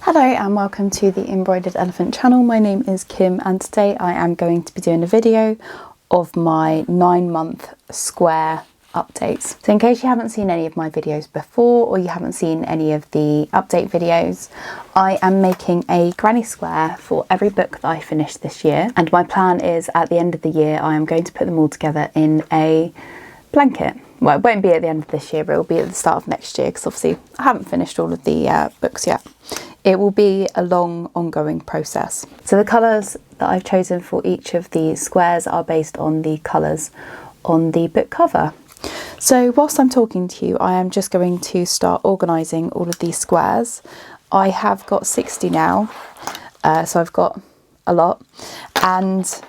Hello and welcome to the Embroidered Elephant channel. My name is Kim and today I am going to be doing a video of my 9-month square updates. So in case you haven't seen any of my videos before or you haven't seen any of the update videos, I am making a granny square for every book that I finish this year, and my plan is at the end of the year I am going to put them all together in a blanket. Well, it won't be at the end of this year, but it will be at the start of next year because obviously I haven't finished all of the books yet. It will be a long ongoing process. So the colours that I've chosen for each of the squares are based on the colours on the book cover. So whilst I'm talking to you, I am just going to start organising all of these squares. I have got 60 now, so I've got a lot, and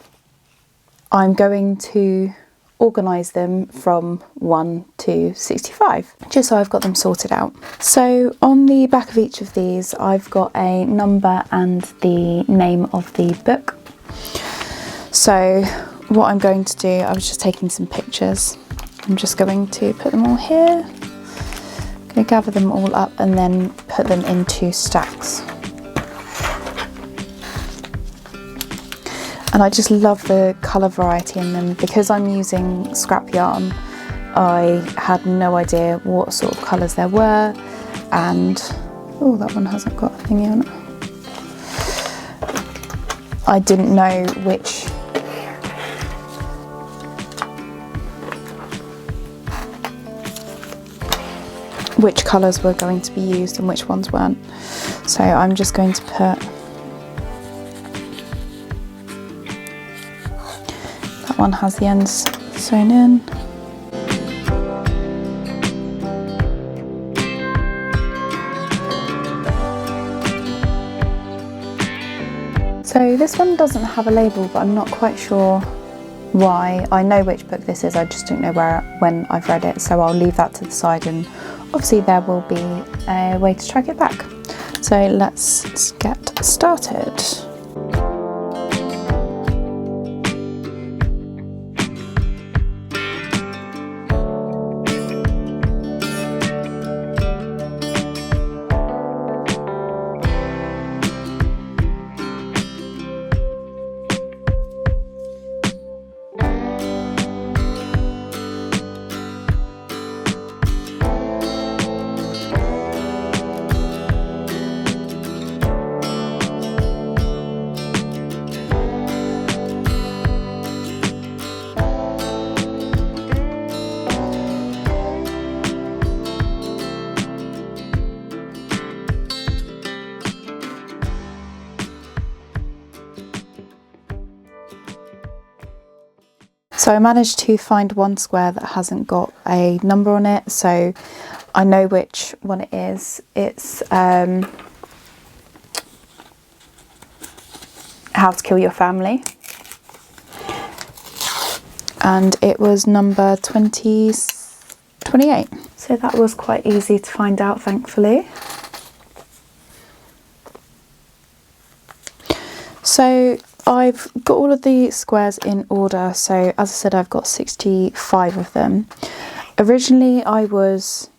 I'm going to organise them from 1 to 65, just so I've got them sorted out. So on the back of each of these I've got a number and the name of the book. So what I'm going to do, I was just taking some pictures, I'm just going to put them all here. I'm going to gather them all up and then put them into stacks. And I just love the colour variety in them. Because I'm using scrap yarn, I had no idea what sort of colours there were, and oh, that one hasn't got a thingy on it. I didn't know which colours were going to be used and which ones weren't. So I'm just going to put one has the ends sewn in. So this one doesn't have a label, but I'm not quite sure why. I know which book this is, I just don't know when I've read it, so I'll leave that to the side, and obviously there will be a way to track it back. So let's get started. So I managed to find one square that hasn't got a number on it, so I know which one it is. It's How to Kill Your Family, and it was number 28. So that was quite easy to find out, thankfully. So I've got all of the squares in order, so as I said I've got 65 of them. Originally I was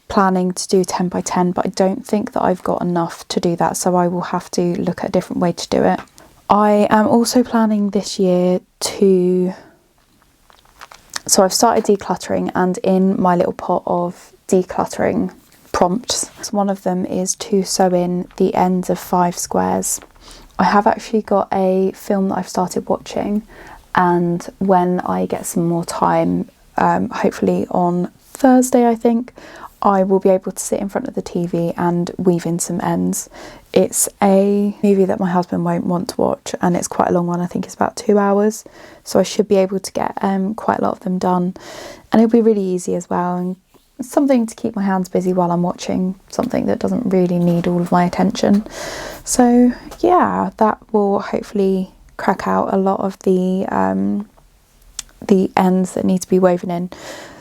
planning to do 10 by 10, but I don't think that I've got enough to do that, so I will have to look at a different way to do it. I am also planning this year so I've started decluttering, and in my little pot of decluttering prompts, so one of them is to sew in the ends of 5 squares. I have actually got a film that I've started watching, and when I get some more time, hopefully on Thursday I think, I will be able to sit in front of the TV and weave in some ends. It's a movie that my husband won't want to watch, and it's quite a long one. I think it's about 2 hours, so I should be able to get quite a lot of them done, and it'll be really easy as well, and something to keep my hands busy while I'm watching something that doesn't really need all of my attention. So yeah, that will hopefully crack out a lot of the ends that need to be woven in.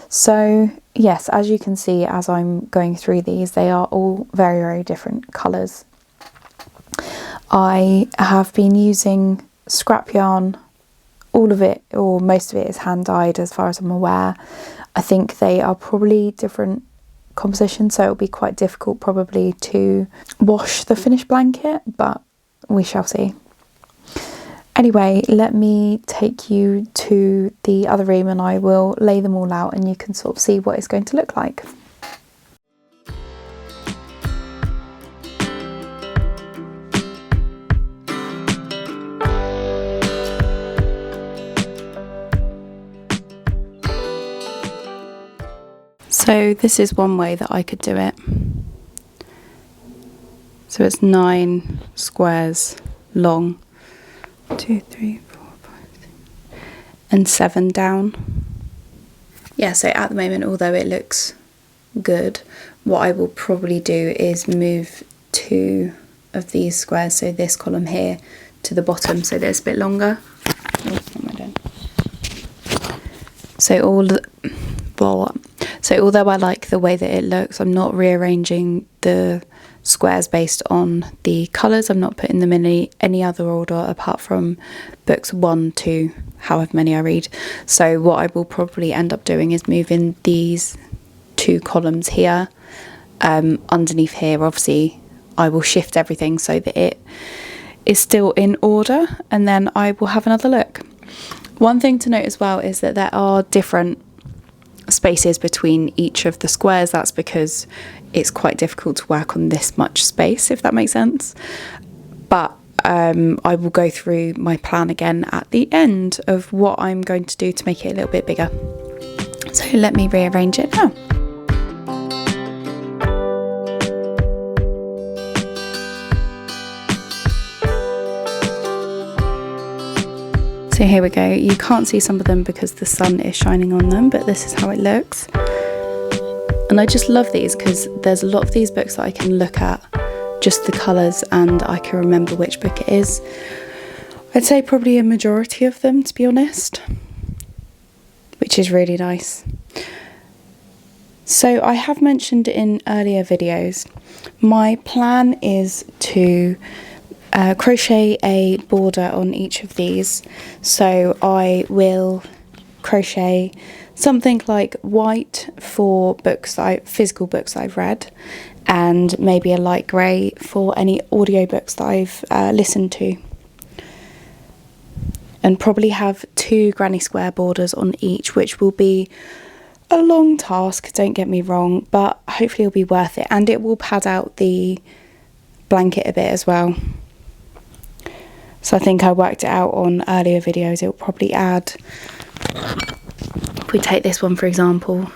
So yes, as you can see as I'm going through these, they are all very, very different colours. I have been using scrap yarn. All of it, or most of it, is hand dyed as far as I'm aware. I think they are probably different composition, so it'll be quite difficult probably to wash the finished blanket, but we shall see. Anyway, let me take you to the other room and I will lay them all out and you can sort of see what it's going to look like. So this is one way that I could do it. So it's 9 squares long, 2, 3, 4, 5, 6, and 7 down. Yeah, so at the moment, although it looks good, what I will probably do is move 2 of these squares, so this column here, to the bottom so that it's a bit longer. Oh, what am I doing? So although I like the way that it looks, I'm not rearranging the squares based on the colours. I'm not putting them in any other order apart from books 1 to however many I read. So what I will probably end up doing is moving these 2 columns here. Underneath here, obviously, I will shift everything so that it is still in order, and then I will have another look. One thing to note as well is that there are different spaces between each of the squares. That's because it's quite difficult to work on this much space, if that makes sense. But I will go through my plan again at the end of what I'm going to do to make it a little bit bigger. So let me rearrange it now. So here we go. You can't see some of them because the sun is shining on them, but this is how it looks. And I just love these because there's a lot of these books that I can look at, just the colours, and I can remember which book it is. I'd say probably a majority of them, to be honest, which is really nice. So I have mentioned in earlier videos, my plan is to crochet a border on each of these. So I will crochet something like white for physical books I've read, and maybe a light grey for any audiobooks that I've listened to, and probably have 2 granny square borders on each, which will be a long task, don't get me wrong, but hopefully it'll be worth it, and it will pad out the blanket a bit as well. So I think I worked it out on earlier videos. It will probably add, if we take this one for example,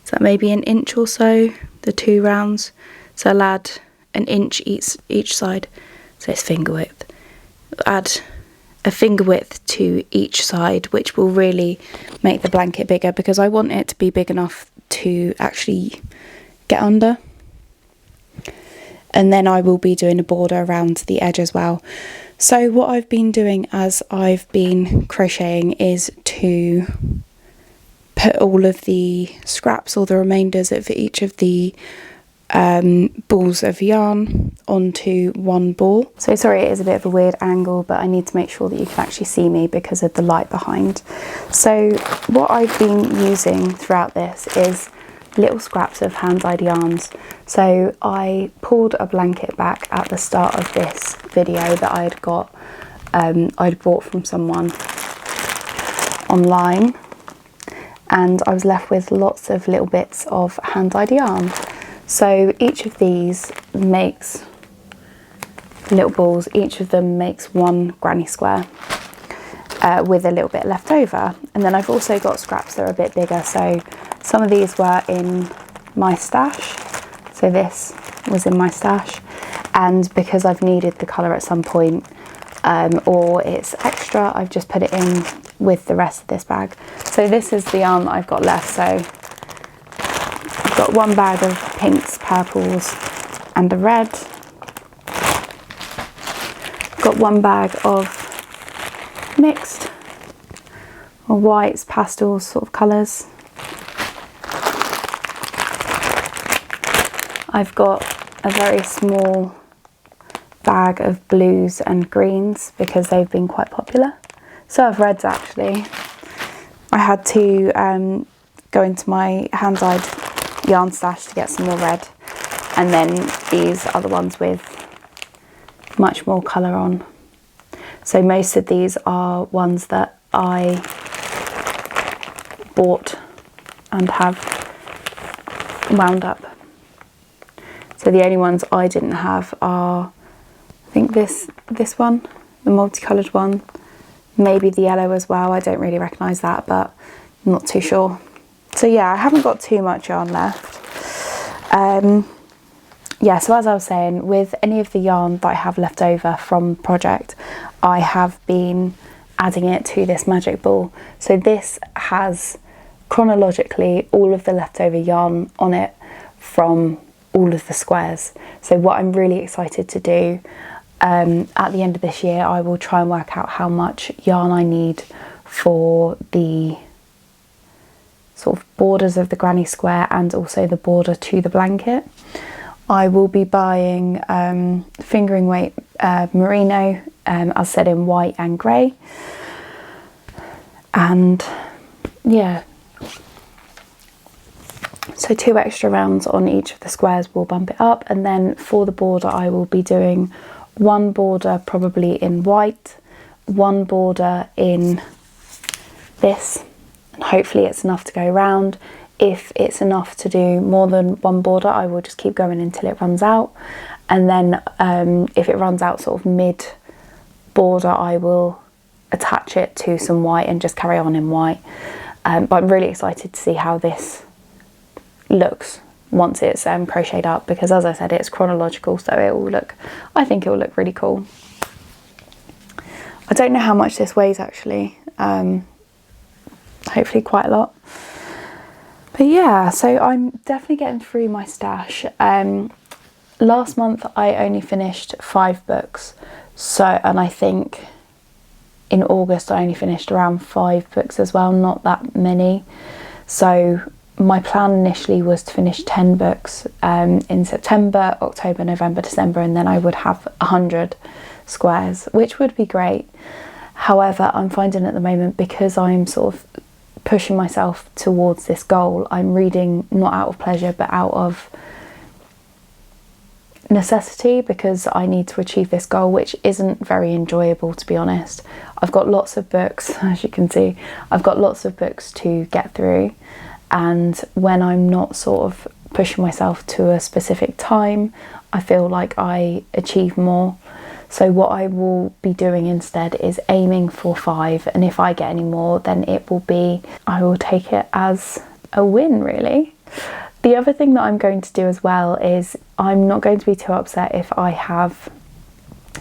is that maybe an inch or so, the 2 rounds. So I'll add an inch each side, so it's finger width. Add a finger width to each side, which will really make the blanket bigger, because I want it to be big enough to actually get under. And then I will be doing a border around the edge as well. So what I've been doing as I've been crocheting is to put all of the scraps or the remainders of each of the balls of yarn onto one ball. So sorry, it is a bit of a weird angle, but I need to make sure that you can actually see me because of the light behind. So what I've been using throughout this is little scraps of hand-dyed yarns. So I pulled a blanket back at the start of this video that I'd got, I'd bought from someone online, and I was left with lots of little bits of hand-dyed yarn. So each of these makes little balls, each of them makes 1 granny square with a little bit left over. And then I've also got scraps that are a bit bigger, so some of these were in my stash, so this was in my stash, and because I've needed the colour at some point, or it's extra, I've just put it in with the rest of this bag. So this is the yarn that I've got left. So I've got 1 bag of pinks, purples and a red. Got 1 bag of mixed or whites, pastels sort of colours. I've got a very small bag of blues and greens because they've been quite popular. So I've reds actually. I had to go into my hand-dyed yarn stash to get some more red, and then these are the ones with much more colour on. So most of these are ones that I bought and have wound up. So the only ones I didn't have are, I think this one, the multicoloured one, maybe the yellow as well. I don't really recognise that, but I'm not too sure. So yeah, I haven't got too much yarn left. Yeah, so as I was saying, with any of the yarn that I have left over from the project, I have been adding it to this magic ball. So this has chronologically all of the leftover yarn on it from all of the squares. So what I'm really excited to do, at the end of this year, I will try and work out how much yarn I need for the sort of borders of the granny square and also the border to the blanket. I will be buying fingering weight merino, as said, in white and grey. And yeah, so 2 extra rounds on each of the squares will bump it up. And then for the border, I will be doing 1 border probably in white, 1 border in this, and hopefully it's enough to go around. If it's enough to do more than 1 border, I will just keep going until it runs out. And then if it runs out sort of mid border, I will attach it to some white and just carry on in white. But I'm really excited to see how this looks once it's crocheted up, because as I said, it's chronological, so it will look, I think it will look really cool. I don't know how much this weighs actually, hopefully quite a lot. But yeah, so I'm definitely getting through my stash. Last month I only finished 5 books, and I think in August I only finished around 5 books as well, not that many. So my plan initially was to finish 10 books in September, October, November, December, and then I would have 100 squares, which would be great. However, I'm finding at the moment, because I'm sort of pushing myself towards this goal, I'm reading not out of pleasure but out of necessity, because I need to achieve this goal, which isn't very enjoyable, to be honest. I've got lots of books, as you can see, I've got lots of books to get through, and when I'm not sort of pushing myself to a specific time, I feel like I achieve more. So what I will be doing instead is aiming for 5, and if I get any more, then it will be, I will take it as a win, really. The other thing that I'm going to do as well is I'm not going to be too upset if I have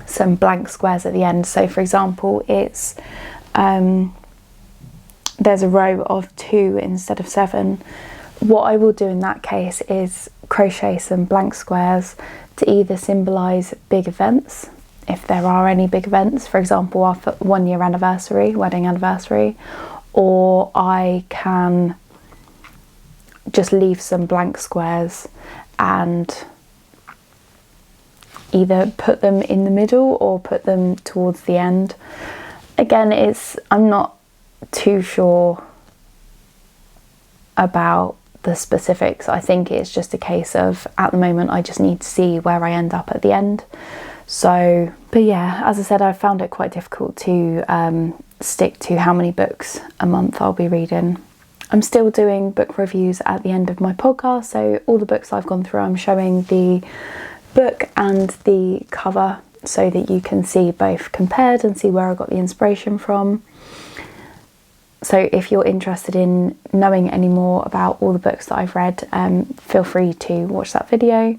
some blank squares at the end. So for example, it's there's a row of 2 instead of 7. What I will do in that case is crochet some blank squares to either symbolise big events, if there are any big events, for example our 1-year anniversary, wedding anniversary, or I can just leave some blank squares and either put them in the middle or put them towards the end. Again, I'm not too sure about the specifics. I think it's just a case of, at the moment, I just need to see where I end up at the end. So, but yeah, as I said, I found it quite difficult to stick to how many books a month I'll be reading. I'm still doing book reviews at the end of my podcast, so all the books I've gone through, I'm showing the book and the cover so that you can see both compared and see where I got the inspiration from. So if you're interested in knowing any more about all the books that I've read, feel free to watch that video.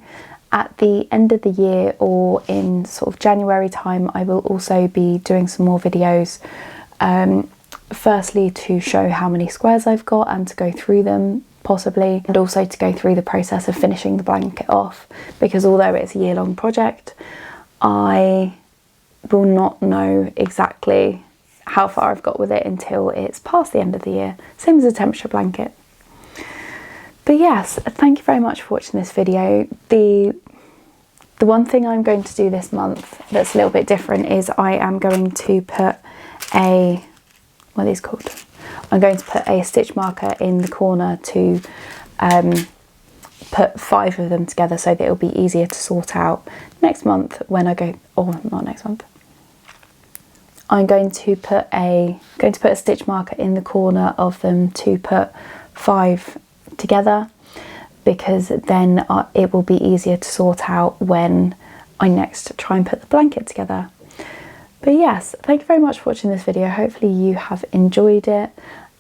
At the end of the year, or in sort of January time, I will also be doing some more videos, firstly to show how many squares I've got and to go through them possibly, and also to go through the process of finishing the blanket off, because although it's a year-long project, I will not know exactly how far I've got with it until it's past the end of the year, same as a temperature blanket. But yes, thank you very much for watching this video. The one thing I'm going to do this month that's a little bit different is I am going to put a, what are these called? I'm going to put a stitch marker in the corner to put 5 of them together so that it'll be easier to sort out next month when I go, or not next month. I'm going to put a stitch marker in the corner of them to put 5 together, because then it will be easier to sort out when I next try and put the blanket together. But yes, thank you very much for watching this video. Hopefully you have enjoyed it.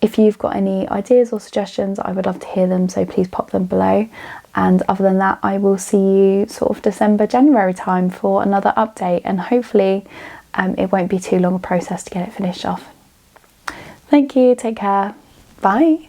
If you've got any ideas or suggestions, I would love to hear them, so please pop them below. And other than that, I will see you sort of December, January time for another update, and hopefully it won't be too long a process to get it finished off. Thank you, take care, bye.